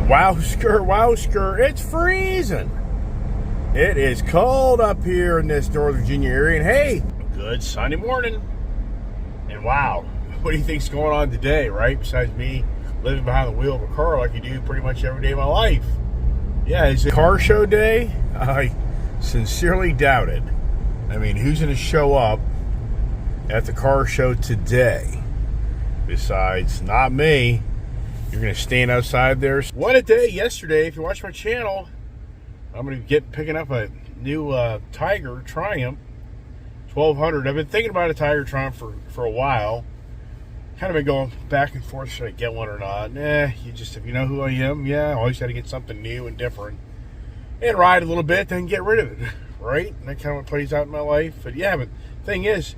Wowsker, it's freezing. It is cold up here in this Northern Virginia area. And hey, good Sunday morning. And wow, what do you think's going on today, right? Besides me living behind the wheel of a car like you do pretty much every day of my life. Yeah, is it car show day? I sincerely doubt it. I mean, who's going to show up at the car show today? Besides, not me. You're going to stand outside there. What a day yesterday. If you watch my channel, I'm going to picking up a new Tiger Triumph 1200. I've been thinking about a Tiger Triumph for a while. Kind of been going back and forth, should I get one or not? If you know who I am, I always got to get something new and different. And ride a little bit, then get rid of it, right? And that kind of what plays out in my life. But yeah, but the thing is,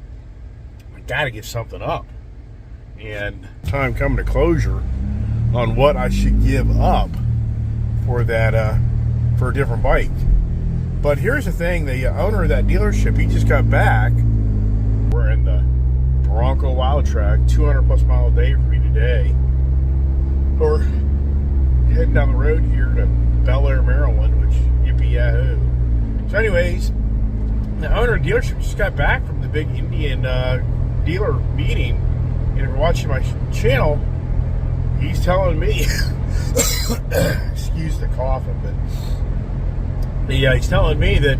I got to get something up. And time coming to closure on what I should give up for that for a different bike. But here's the thing, the owner of that dealership, he just got back. We're in the Bronco WILDTRAK, 200 plus mile a day for me today. We're heading down the road here to Bel Air, Maryland, which yippee yahoo. So anyways, the owner of the dealership just got back from the big Indian dealer meeting. And if you're watching my channel, he's telling me, excuse the coughing, but he's telling me that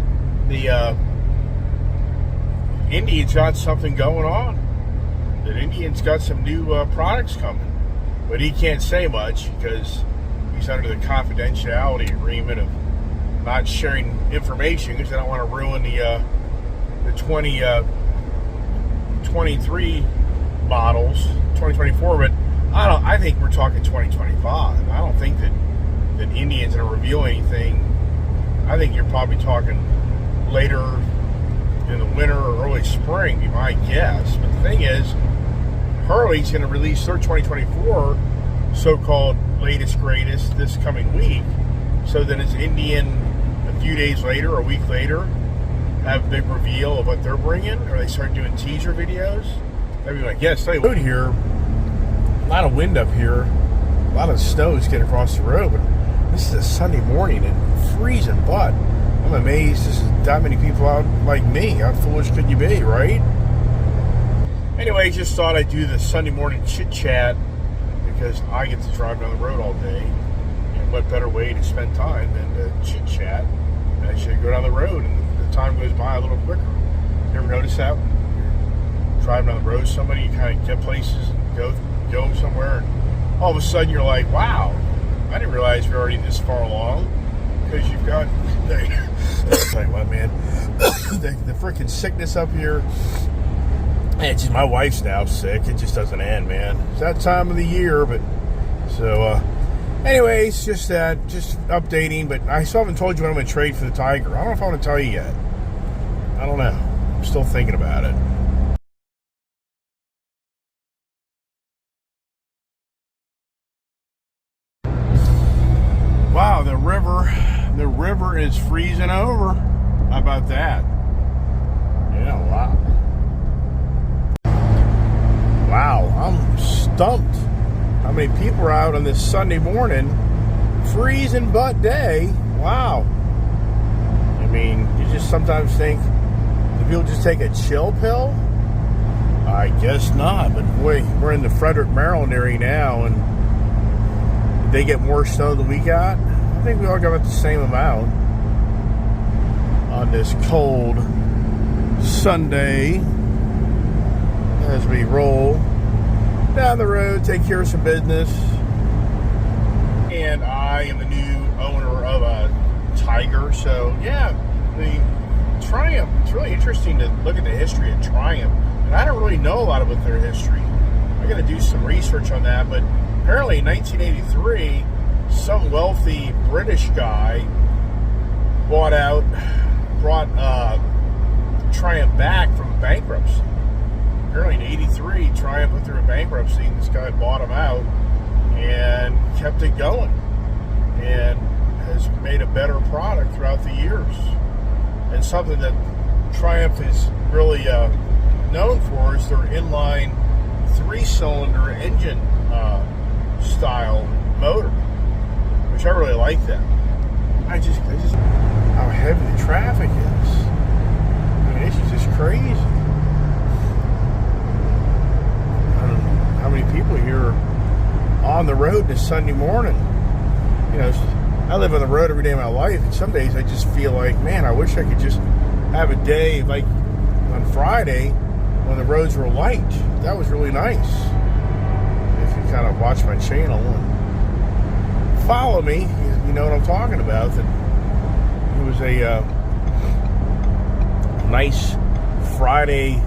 the Indian's got something going on. That Indian's got some new products coming. But he can't say much because he's under the confidentiality agreement of not sharing information because they don't want to ruin the 2023 models, 2024, but I think we're talking 2025. I don't think that Indian's going to reveal anything. I think you're probably talking later in the winter or early spring, be my guess. But the thing is, Harley's going to release their 2024 so-called latest greatest this coming week. So then it's Indian a few days later, a week later, have a big reveal of what they're bringing, or they start doing teaser videos. I'd be like, yes, stay here. A lot of wind up here. A lot of snow is getting across the road, but this is a Sunday morning and freezing butt. I'm amazed there's that many people out like me. How foolish could you be, right? Anyway, just thought I'd do the Sunday morning chit-chat because I get to drive down the road all day. And what better way to spend time than to chit-chat? I should go down the road and the time goes by a little quicker. You ever notice that? You're driving down the road, somebody, you kind of get places and go somewhere, and all of a sudden you're like, wow, I didn't realize we're already this far along, because you've got like what, man, the freaking sickness up here. It's just, my wife's now sick. It just doesn't end, man. It's that time of the year. But so anyways, just updating. But I still haven't told you what I'm going to trade for the Tiger. I don't know if I want to tell you yet. I don't know. I'm still thinking about it. Wow, the river is freezing over. How about that? Yeah, wow. Wow, I'm stumped. How many people are out on this Sunday morning, freezing butt day? Wow. I mean, you just sometimes think, do people just take a chill pill? I guess not, but boy, we're in the Frederick, Maryland area now, and they get more snow than we got. I think we all got about the same amount on this cold Sunday as we roll down the road, take care of some business. And I am the new owner of a Tiger, so yeah, the Triumph, it's really interesting to look at the history of Triumph, and I don't really know a lot about their history. I got to do some research on that, but apparently in 1983, some wealthy British guy brought Triumph back from bankruptcy. Apparently in 83, Triumph went through a bankruptcy, and this guy bought him out and kept it going and has made a better product throughout the years. And something that Triumph is really known for is their inline 3-cylinder engine style motor, which I really like that. I just how heavy the traffic is. I mean, this is just crazy. I don't know how many people here are on the road this Sunday morning. You know, I live on the road every day of my life, and some days I just feel like, man, I wish I could just have a day like on Friday when the roads were light. That was really nice. If you kind of watch my channel and follow me, you know what I'm talking about. That it was a nice Friday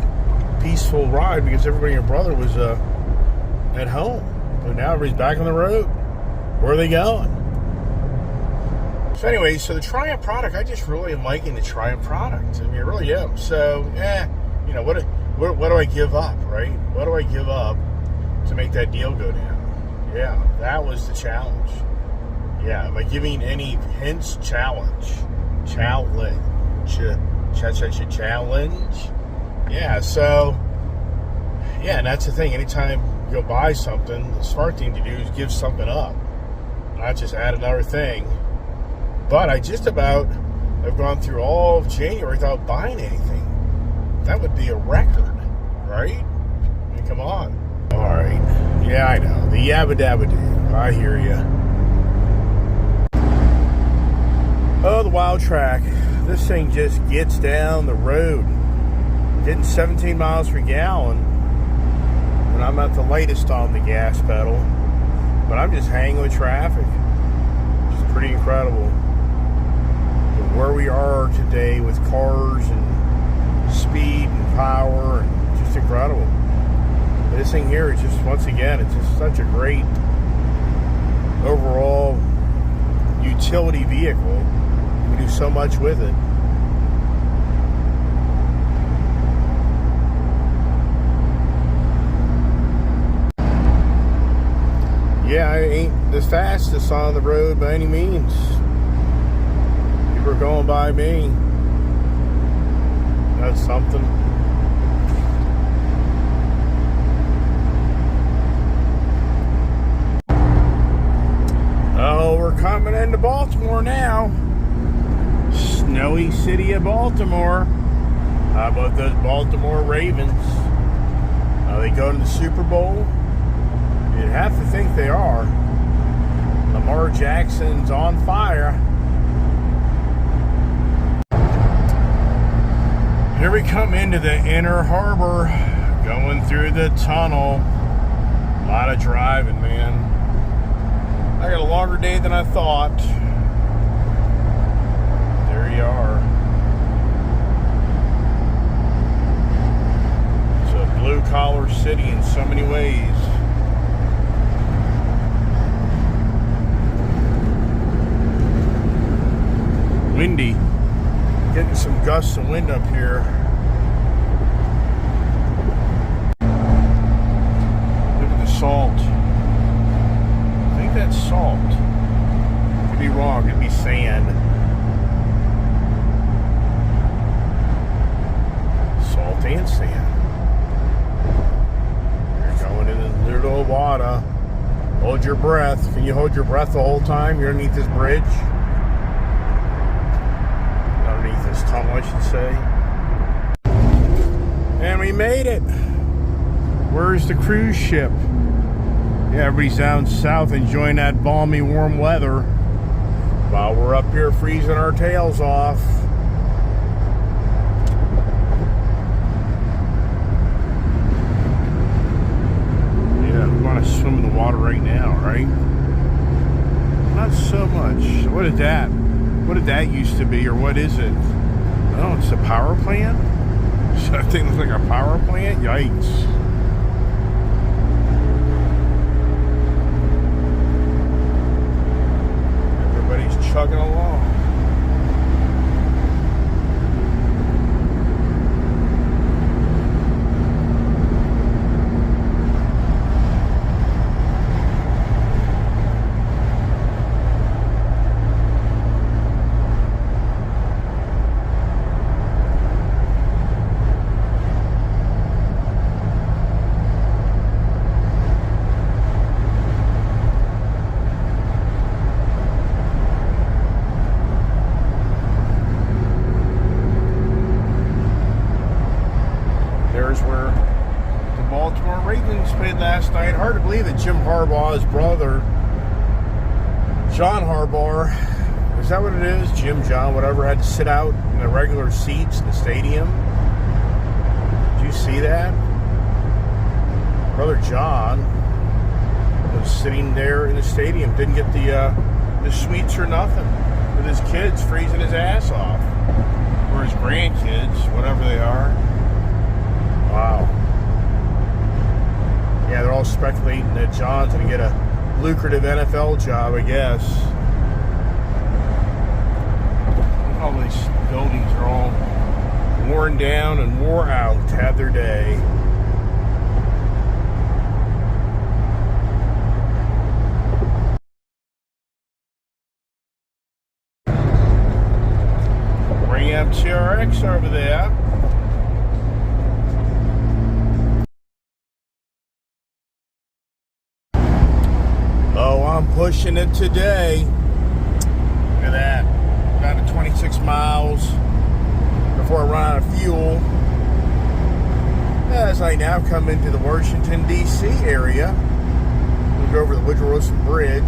peaceful ride because everybody and your brother was at home. But now everybody's back on the road. Where are they going? So anyway, so the Triumph product, I just really am liking the Triumph product. I mean, I really am. So, you know, what do I give up, right? What do I give up to make that deal go down? Yeah, that was the challenge. Yeah, am I giving any hints? Challenge. Yeah, so, yeah, and that's the thing. Anytime you go buy something, the smart thing to do is give something up, not just add another thing. But I just about have gone through all of January without buying anything. That would be a record, right? I mean, come on. All right. Yeah, I know. The yabba dabba doo. I hear you. Oh, the WILDTRAK. This thing just gets down the road. Getting 17 miles per gallon. And I'm at the latest on the gas pedal. But I'm just hanging with traffic. It's pretty incredible. Where we are today with cars and speed and power, and just incredible. But this thing here is just, once again, it's just such a great overall utility vehicle. We do so much with it. Yeah, I ain't the fastest on the road by any means. People are going by me. That's something. Oh, we're coming into Baltimore now. Snowy city of Baltimore. How about those Baltimore Ravens? Are they going to the Super Bowl? You'd have to think they are. Lamar Jackson's on fire. Here we come into the inner harbor, going through the tunnel. A lot of driving, man. I got a longer day than I thought. There you are. It's a blue-collar city in so many ways. Windy. Getting some gusts of wind up here. Look at the salt. I think that's salt. Could be wrong. It'd be sand. Salt and sand. You're going in the little water. Hold your breath. Can you hold your breath the whole time? You're underneath this bridge. This tunnel, I should say. And we made it. Where's the cruise ship? Yeah, everybody's down south enjoying that balmy warm weather while we're up here freezing our tails off. Yeah, we want to swim in the water right now, right? Not so much. What is that? What did that used to be, or what is it? Oh, it's a power plant? Does that thing look like a power plant? Yikes. Everybody's chugging along. Harbaugh's brother, John Harbaugh, is that what it is? Jim, John, whatever, had to sit out in the regular seats in the stadium. Did you see that? Brother John was sitting there in the stadium, didn't get the suites or nothing, with his kids freezing his ass off, or his grandkids, whatever they are. Wow. Yeah, they're all speculating that John's going to get a lucrative NFL job, I guess. All these buildings are all worn down and wore out, had their day. Ram TRX over there. Oh, I'm pushing it today. Look at that. Down to 26 miles before I run out of fuel. As I now come into the Washington, D.C. area. We'll go over the Woodrow Wilson Bridge,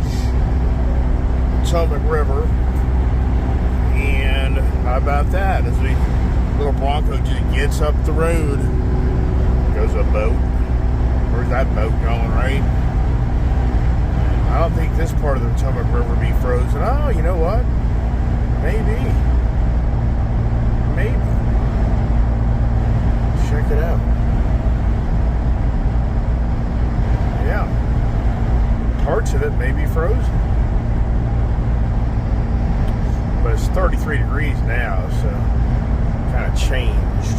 Potomac River, and how about that? As the little Bronco just gets up the road, goes a boat. Where's that boat going, right? I don't think this part of the Potomac River will be frozen. Oh, you know what? Maybe. Check it out. Yeah. Parts of it may be frozen. But it's 33 degrees now, so kind of changed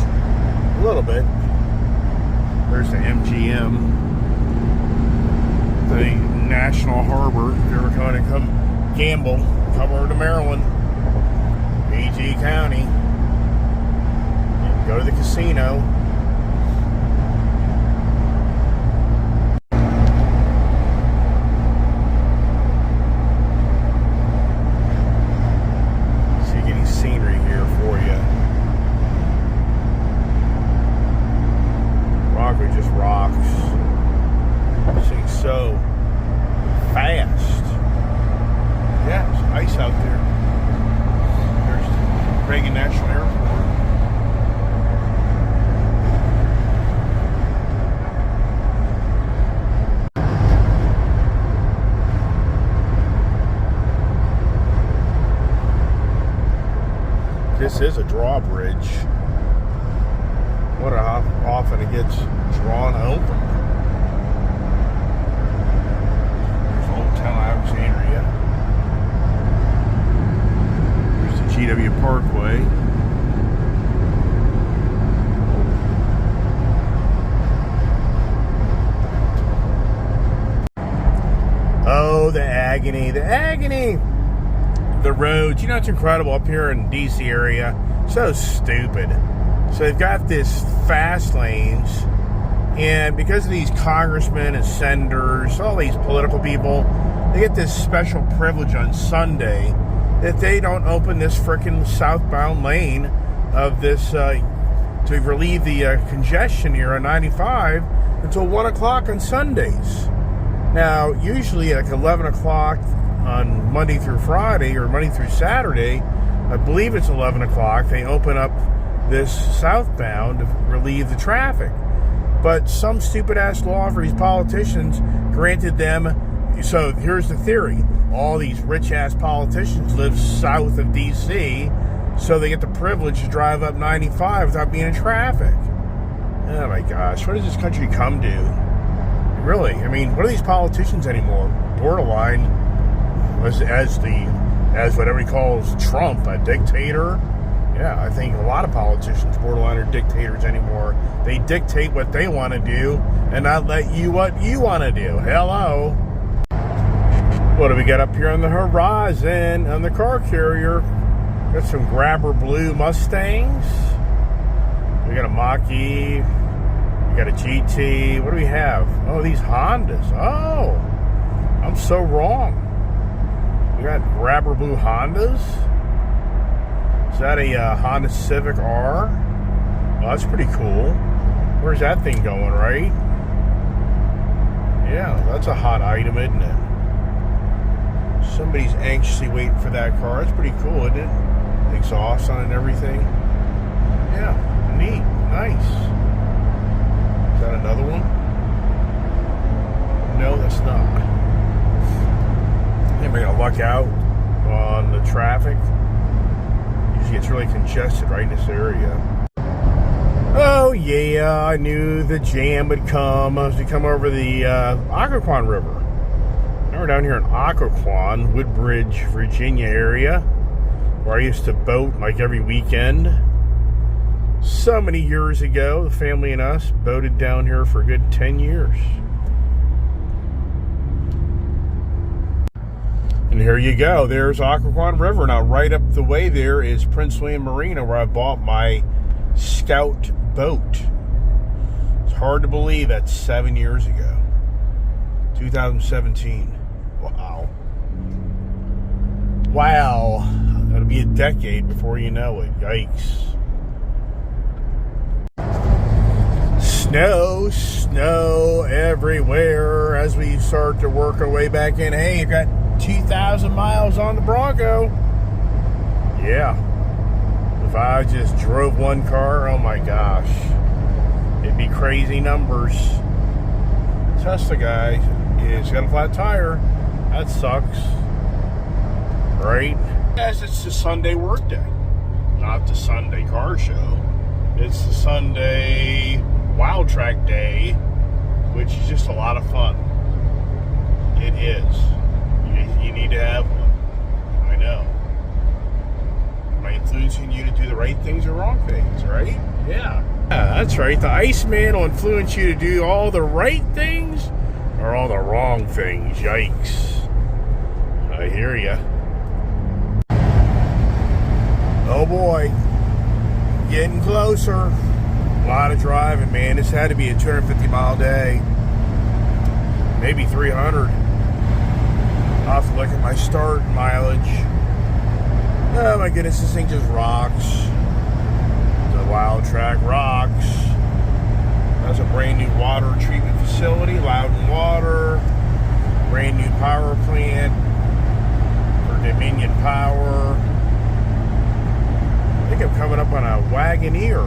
a little bit. There's the MGM, the National Harbor. If you're ever going to come gamble, come over to Maryland, AG County, go to the casino. See, getting scenery here for you. Bronco just rocks. This thing's so fast. Yeah, it's ice out there. There's Reagan National Airport. This is a drawbridge. Wonder how often it gets drawn open. There's Old Town Alexandria. There's the GW Parkway. Oh, the agony. The agony! The roads, you know, it's incredible up here in DC area. So stupid. So they've got this fast lanes, and because of these congressmen and senators, all these political people, they get this special privilege on Sunday that they don't open this frickin' southbound lane of this to relieve the congestion here on 95 until 1 o'clock on Sundays. Now, usually at like 11 o'clock on Monday through Friday or Monday through Saturday, I believe it's 11 o'clock, they open up this southbound to relieve the traffic. But some stupid ass law for these politicians granted them. So here's the theory: all these rich ass politicians live south of DC, so they get the privilege to drive up 95 without being in traffic. Oh my gosh, what does this country come to? Really, I mean, what are these politicians anymore? Borderline, as what everybody calls Trump, a dictator. Yeah, I think a lot of politicians borderline are dictators anymore. They dictate what they want to do and not let you what you want to do. Hello. What do we got up here on the horizon on the car carrier? Got some grabber blue Mustangs. We got a Mach-E. We got a GT. What do we have? Oh, these Hondas. Oh, I'm so wrong. We got grabber blue Hondas. Is that a Honda Civic R? Well, that's pretty cool. Where's that thing going, right? Yeah, that's a hot item, isn't it? Somebody's anxiously waiting for that car. That's pretty cool, isn't it? Exhaust on it and everything. Yeah, neat, nice. Is that another one? No, that's not. I think we're gonna luck out on the traffic. Usually it's really congested right in this area. Oh yeah, I knew the jam would come as we come over the Occoquan River. Now we're down here in Occoquan, Woodbridge, Virginia area, where I used to boat like every weekend. So many years ago, the family and us boated down here for a good 10 years. And here you go, there's Occoquan River. Now right up the way there is Prince William Marina, where I bought my Scout boat. It's hard to believe that's 7 years ago. 2017. Wow. Wow. That'll be a decade before you know it. Yikes. Snow everywhere as we start to work our way back in. Hey, you got 2,000 miles on the Bronco. Yeah. If I just drove one car, oh my gosh. It'd be crazy numbers. Tesla guy is got a flat tire. That sucks. Right? Yes, it's the Sunday workday. Not the Sunday car show. It's the Sunday WILDTRAK day, which is just a lot of fun. It is. You need to have one. I know. Am I influencing you to do the right things or wrong things, right? Yeah. That's right. The Iceman will influence you to do all the right things or all the wrong things. Yikes. I hear ya. Oh boy. Getting closer. A lot of driving, man. This had to be a 250-mile day. Maybe 300. I'll have to look at my start mileage. Oh my goodness, this thing just rocks. The WILDTRAK rocks. That's a brand new water treatment facility, Loudon Water. Brand new power plant for Dominion Power. I think I'm coming up on a Wagoneer.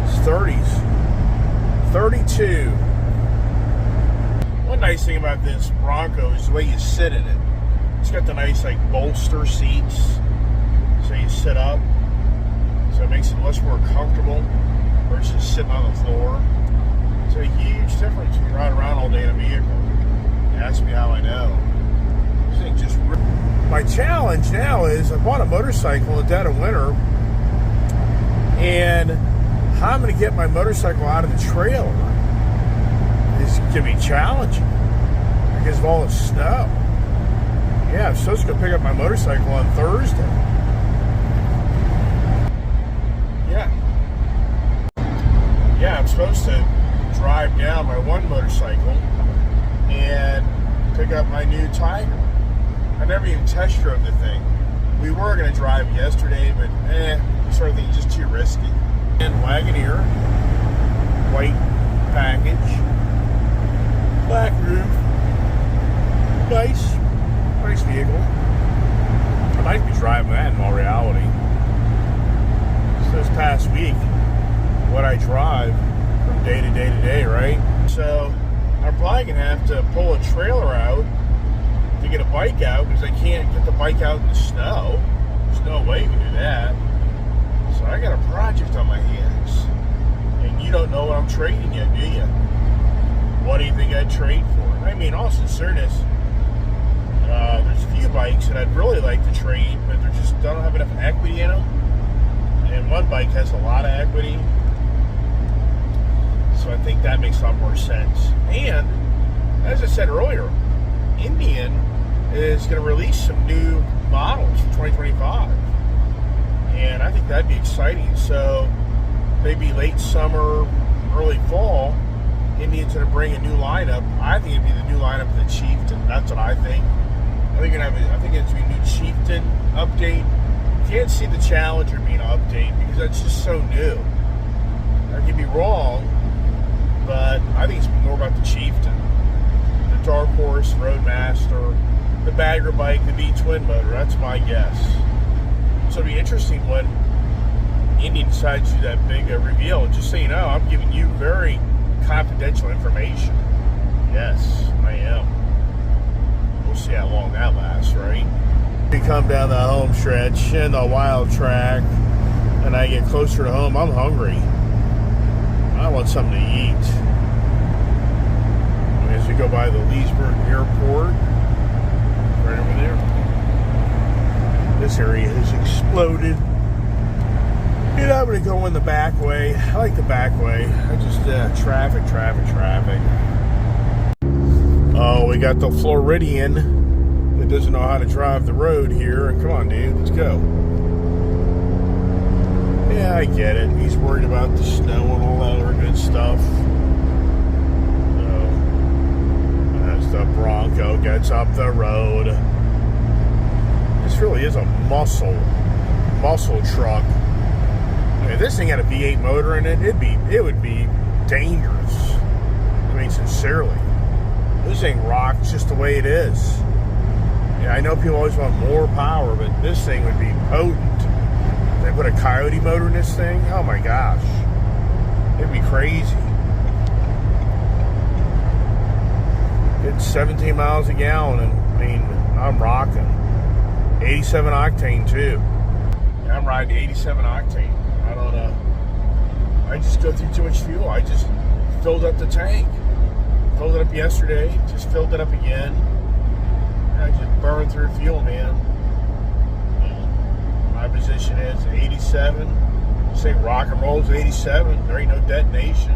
It's 30s. 32. One nice thing about this Bronco is the way you sit in it. It's got the nice like bolster seats, so you sit up, so it makes it much more comfortable versus sitting on the floor. It's a huge difference when you ride around all day in a vehicle. Ask me how I know. This thing just. My challenge now is I bought a motorcycle in the dead of winter, and how I'm going to get my motorcycle out of the trailer is going to be challenging because of all the snow. Yeah, I'm supposed to go pick up my motorcycle on Thursday. Yeah, I'm supposed to drive down my one motorcycle and pick up my new Tiger. I never even test drove the thing. We were going to drive yesterday, but we started thinking just too risky. And Wagoneer, white package, black roof, nice vehicle. I'd like to be driving that in all reality. So this past week, what I drive from day to day to day, right? So I'm probably going to have to pull a trailer out to get a bike out because I can't get the bike out in the snow. There's no way you can do that. So I got a project on my hands. And you don't know what I'm trading yet, do you? What do you think I'd trade for? I mean, all sincereness, there's a few bikes that I'd really like to trade, but they just don't have enough equity in them. And one bike has a lot of equity. So I think that makes a lot more sense. And, as I said earlier, Indian is going to release some new models for 2025. And I think that'd be exciting. So maybe late summer, early fall, Indian's going to bring a new lineup. I think it'd be the new lineup of the Chieftain. That's what I think. I think it's going to be a new Chieftain update. Can't see the Challenger being an update because that's just so new. I could be wrong, but I think it's more about the Chieftain, the Dark Horse, Roadmaster, the Bagger bike, the V twin motor. That's my guess. So it'll be interesting when Indian decides to do that big reveal. And just so you know, I'm giving you very confidential information. Yes, I am. We'll see how long that lasts, right? We come down the home stretch in the WILDTRAK, and I get closer to home. I'm hungry. I want something to eat. As we go by the Leesburg Airport, right over there. This area has exploded. And I'm going to go in the back way. I like the back way. I just, traffic. Oh, we got the Floridian that doesn't know how to drive the road here. Come on, dude, let's go. Yeah, I get it. He's worried about the snow and all that other good stuff. So, as the Bronco gets up the road. This really is a muscle truck. I mean, if this thing had a V8 motor in it, it would be dangerous. I mean, sincerely. This thing rocks just the way it is. Yeah, I know people always want more power, but this thing would be potent. They put a Coyote motor in this thing, oh my gosh. It'd be crazy. It's 17 miles a gallon, and I mean, I'm rocking. 87 octane too. Yeah, I'm riding 87 octane. I don't know. I just go through too much fuel. I just filled up the tank. Filled it up yesterday. Just filled it up again. And I just burned through fuel, man. My position is 87. Say rock and roll's 87. There ain't no detonation.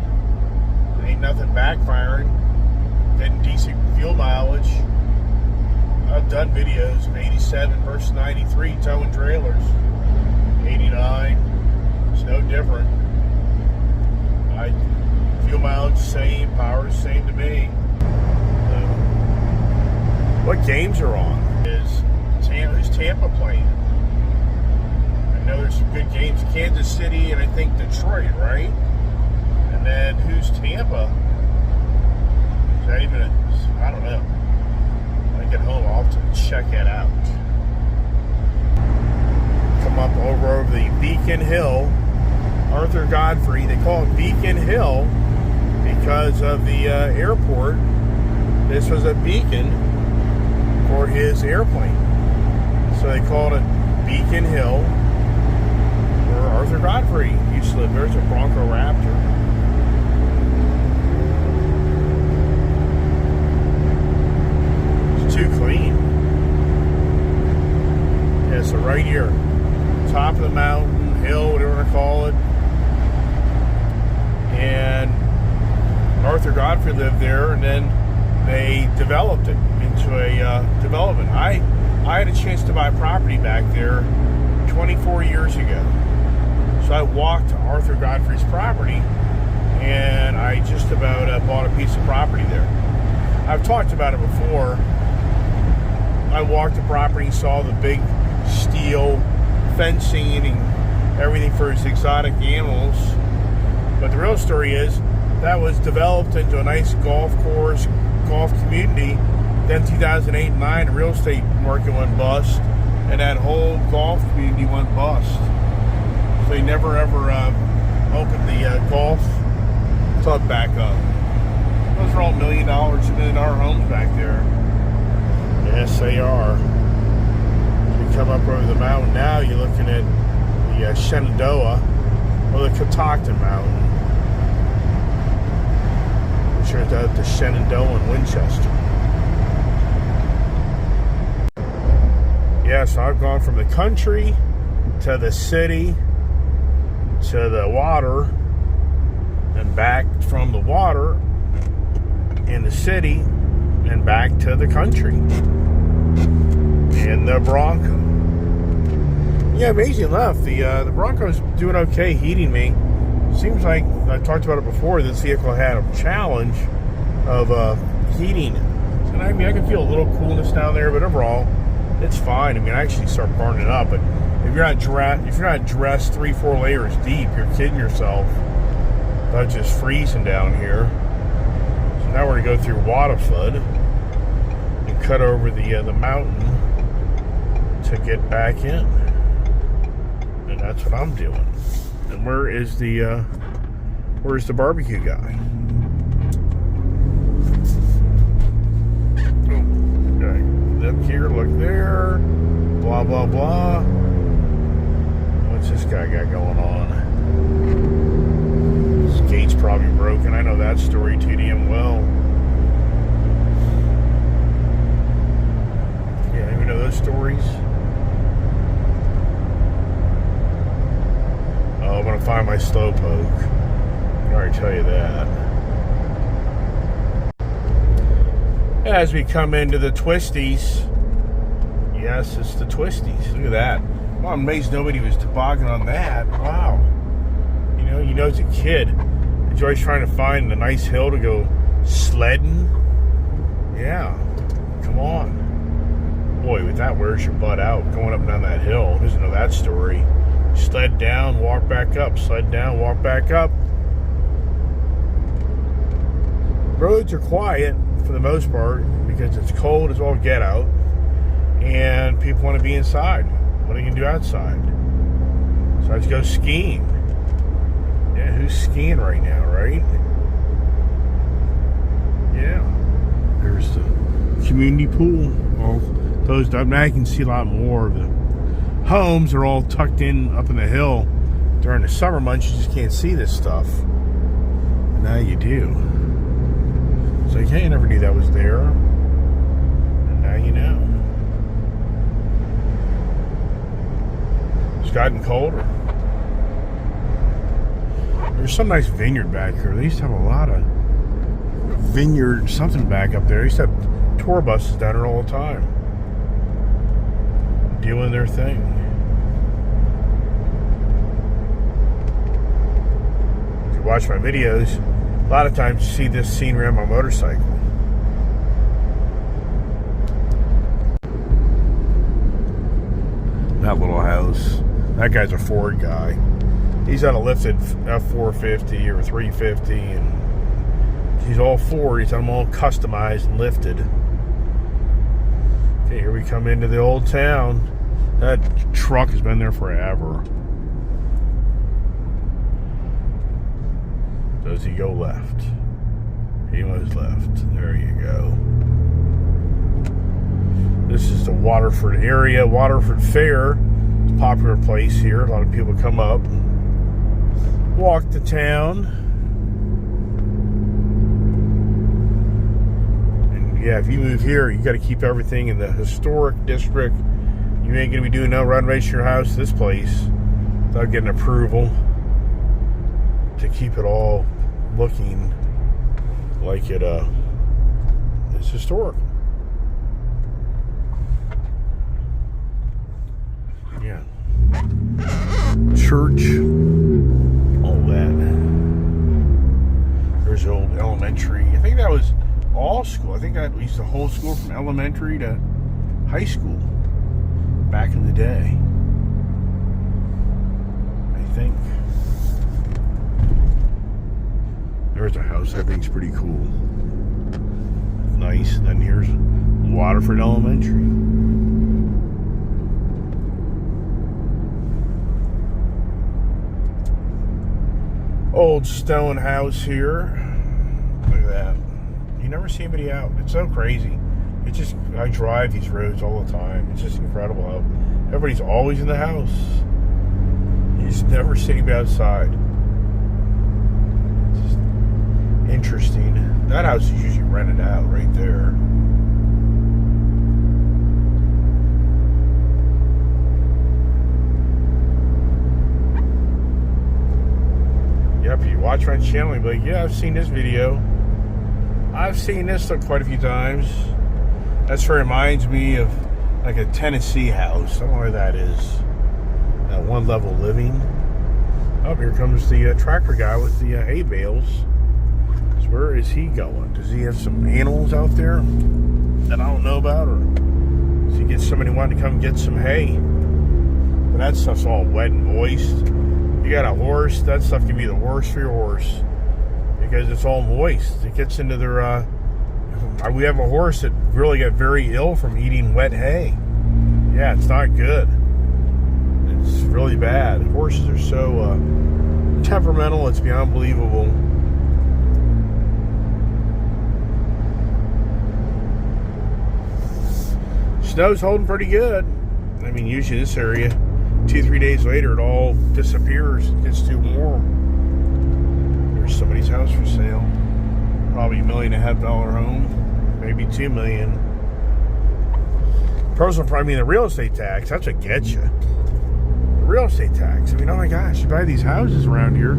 There ain't nothing backfiring. Getting decent fuel mileage. I've done videos of 87 versus 93 towing trailers. 89. It's no different. Fuel mileage same, power is same to me. What games are on? Who's Tampa playing? I know there's some good games. Kansas City and I think Detroit, right? And then who's Tampa? Is that even I don't know. When I get home, I'll have to check it out. Come up over the Beacon Hill. Arthur Godfrey, they call it Beacon Hill because of the airport. This was a beacon for his airplane. So they called it Beacon Hill where Arthur Godfrey used to live. There's a Bronco Raptor. It's too clean. Yeah, so right here, top of the mountain, hill, whatever you want to call it. And Arthur Godfrey lived there, and then they developed it into a development. I had a chance to buy property back there 24 years ago. So I walked to Arthur Godfrey's property, and I just about bought a piece of property there. I've talked about it before. I walked the property and saw the big steel fencing and everything for his exotic animals. But the real story is that was developed into a nice golf course, golf community. Then 2008 and 9, the real estate market went bust, and that whole golf community went bust. So they never ever opened the golf club back up. Those are all $1 million, $2 million homes back there. Yes, they are. You come up over the mountain now, you're looking at the Shenandoah, or the Catoctin Mountain. I'm sure it's out the Shenandoah in Winchester. Yeah, so I've gone from the country to the city to the water and back from the water in the city and back to the country in the Bronco. Yeah, amazing enough, the Bronco's doing okay heating me. Seems like, I talked about it before, this vehicle had a challenge of heating it. And I mean, I can feel a little coolness down there, but overall, it's fine. I mean, I actually start burning up, but if you're not dressed 3-4 layers deep, you're kidding yourself about just freezing down here. Now we're going to go through Waterford and cut over the mountain to get back in. And that's what I'm doing. And where's the barbecue guy? Okay, look here, look there, blah blah blah. What's this guy got going on? His gate's probably broken. I know that story too damn well. Yeah, you know those stories? Oh, I'm gonna find my slowpoke. I can already tell you that. As we come into the Twisties, yes, it's the Twisties. Look at that. Well, I'm amazed nobody was tobogganing on that. Wow. You know, as a kid, you're always trying to find a nice hill to go sledding. Yeah, come on. Boy, with that, wears your butt out going up and down that hill. Who doesn't know that story? Sled down, walk back up. Sled down, walk back up. Roads are quiet for the most part because it's cold as all get out, and people want to be inside. What are you going to do outside? So let's go skiing. Yeah, who's skiing right now, right? Yeah. There's the community pool all closed up. Now you can see a lot more of the homes are all tucked in up in the hill. During the summer months, you just can't see this stuff. And now you do. So, hey, I never knew that was there. And now you know. It's gotten colder. There's some nice vineyard back here. They used to have a lot of vineyard something back up there. They used to have tour buses down there all the time, doing their thing. If you watch my videos, a lot of times you see this scenery on my motorcycle. That little house. That guy's a Ford guy. He's on a lifted F450 or 350, and he's all Ford. He's got them all customized and lifted. Okay, here we come into the old town. That truck has been there forever. Does he go left? He was left. There you go. This is the Waterford area. Waterford Fair. It's a popular place here. A lot of people come up, walk the town. And yeah, if you move here, you got to keep everything in the historic district. You ain't going to be doing no renovation to your house, this place, without getting approval to keep it all looking like it's historical. Yeah. Church, all that. There's the old elementary. I think that was all school. I think that was the whole school from elementary to high school back in the day. I think. There's a house I think is pretty cool. Nice. And then here's Waterford Elementary. Old stone house here. Look at that. You never see anybody out. It's so crazy. It's just, I drive these roads all the time. It's just incredible how everybody's always in the house. You just never see anybody outside. It's just interesting. That house is usually rented out right there. Yep, if you watch my channel, you'll be like, yeah, I've seen this video. I've seen this quite a few times. That sort of reminds me of like a Tennessee house. I don't know where that is. That one level living. Oh, here comes the tractor guy with the hay bales. So where is he going? Does he have some animals out there that I don't know about? Or does he get somebody wanting to come get some hay? But that stuff's all wet and moist. You got a horse, that stuff can be the worst for your horse. because it's all moist. It gets into their. We have a horse that really got very ill from eating wet hay. Yeah, it's not good. It's really bad. Horses are so temperamental, it's beyond believable. Snow's holding pretty good. I mean, usually this area, 2-3 days later, it all disappears. It gets too warm. There's somebody's house for sale. Probably $1.5 million home, maybe $2 million. Personal property, I mean, the real estate tax, that's what gets you. The real estate tax. I mean, oh my gosh, you buy these houses around here,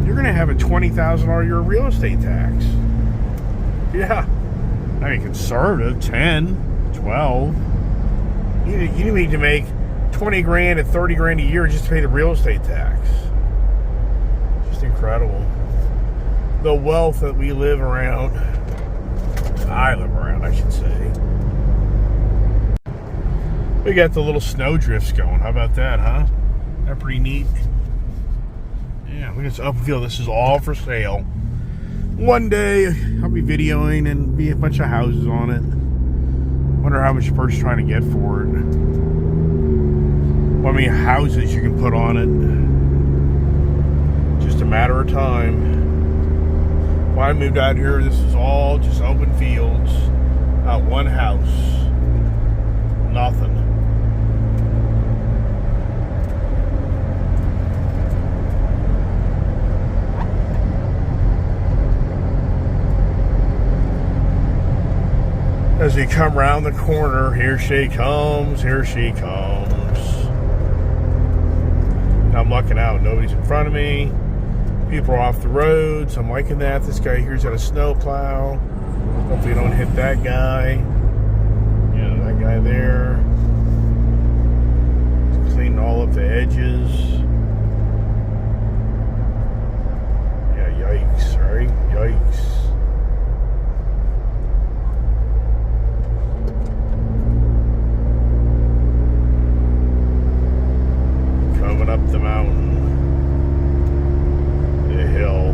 you're going to have a $20,000 a year real estate tax. Yeah. I mean, conservative, 10, 12. You need to make 20 grand and 30 grand a year just to pay the real estate tax. Just incredible. The wealth that we live around. I live around, I should say. We got the little snow drifts going. How about that, huh? That pretty neat. Yeah, look at this open field. This is all for sale. One day, I'll be videoing and be a bunch of houses on it. Wonder how much a person's trying to get for it. How many houses you can put on it. Just a matter of time. When I moved out here, this was all just open fields. Not one house. Nothing. As we come around the corner, here she comes, here she comes. Now I'm looking out, nobody's in front of me. People are off the roads. I'm liking that. This guy here's got a snow plow. Hopefully you don't hit that guy. Yeah, that guy there. He's cleaning all up the edges. Yeah, yikes, right? Yikes. Coming up the mountain. The hill.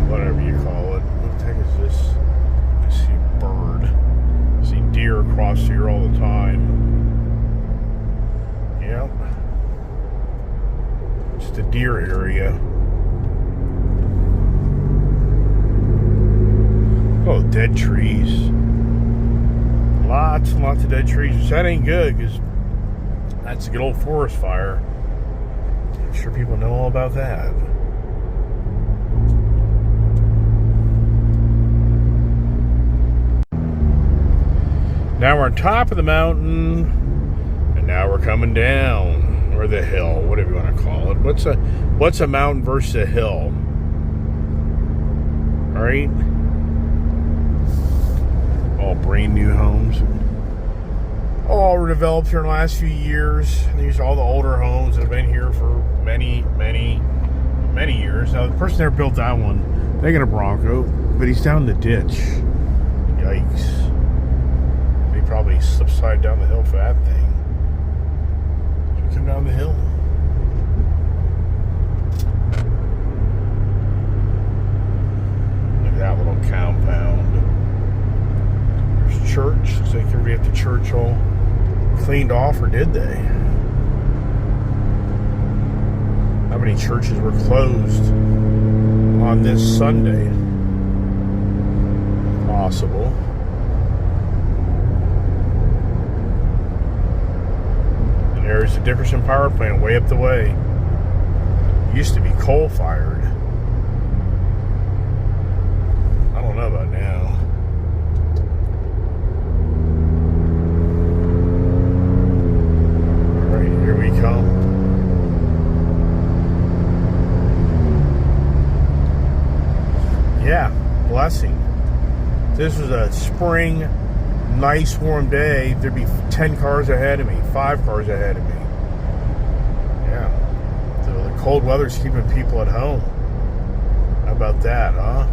Whatever you call it. What the heck is this? I see a bird. I see deer across here all the time. Yep. Just a deer area. Oh, dead trees. Lots and lots of dead trees. Which that ain't good, because that's a good old forest fire. I'm sure people know all about that. Now we're on top of the mountain, and now we're coming down, or the hill, whatever you want to call it. What's a mountain versus a hill? All right, all brand new homes, all were developed here in the last few years. These are all the older homes that have been here for many, many, many years. Now the person that built that one, they got a Bronco, but he's down the ditch. Yikes. Probably slip slide down the hill for that thing. Should we come down the hill? Look at that little compound. There's church. Looks like everybody at the church all cleaned off, or did they? How many churches were closed on this Sunday? Possible. There's a Dickerson power plant way up the way. It used to be coal fired. I don't know about now. Alright, here we come. Yeah, blessing. This was a spring, nice warm day. There'd be 10 cars ahead of me, 5 cars ahead of me. Yeah. So the cold weather's keeping people at home. How about that, huh?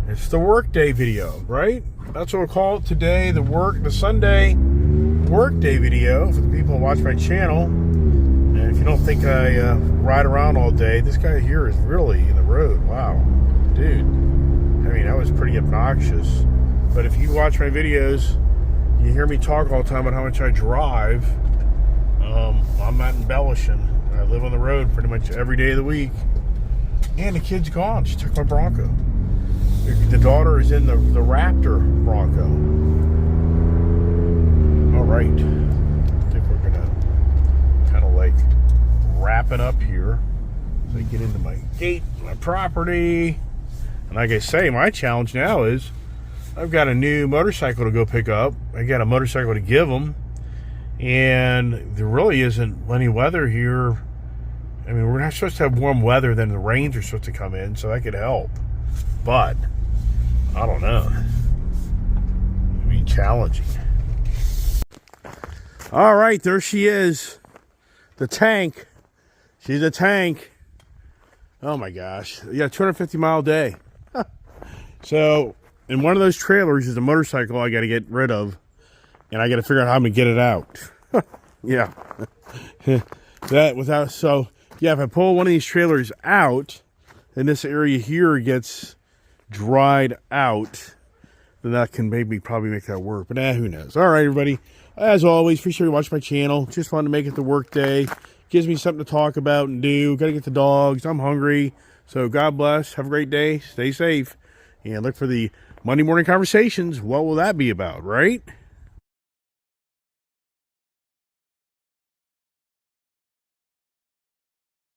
It's the workday video, right? That's what we'll call it today, the Sunday workday video for the people who watch my channel. And if you don't think I ride around all day, this guy here is really in the road. Wow, dude. I mean, that was pretty obnoxious. But if you watch my videos, you hear me talk all the time about how much I drive. I'm not embellishing. I live on the road pretty much every day of the week. And the kid's gone. She took my Bronco. The daughter is in the Raptor Bronco. All right. I think we're going to kind of like wrap it up here. So I get into my gate, my property. And like I say, my challenge now is I've got a new motorcycle to go pick up. I got a motorcycle to give them. And there really isn't any weather here. I mean, we're not supposed to have warm weather, then the rains are supposed to come in, so that could help. But, I don't know. I mean, challenging. All right, there she is. The tank. She's a tank. Oh my gosh. Yeah, 250-mile day. So, in one of those trailers is a motorcycle I got to get rid of. And I got to figure out how I'm going to get it out. Yeah. Yeah, if I pull one of these trailers out, and this area here gets dried out, then that can maybe probably make that work. But who knows? All right, everybody. As always, appreciate you watching my channel. Just wanted to make it the work day. Gives me something to talk about and do. Got to get the dogs. I'm hungry. So God bless. Have a great day. Stay safe. And look for the Monday morning conversations. What will that be about, right?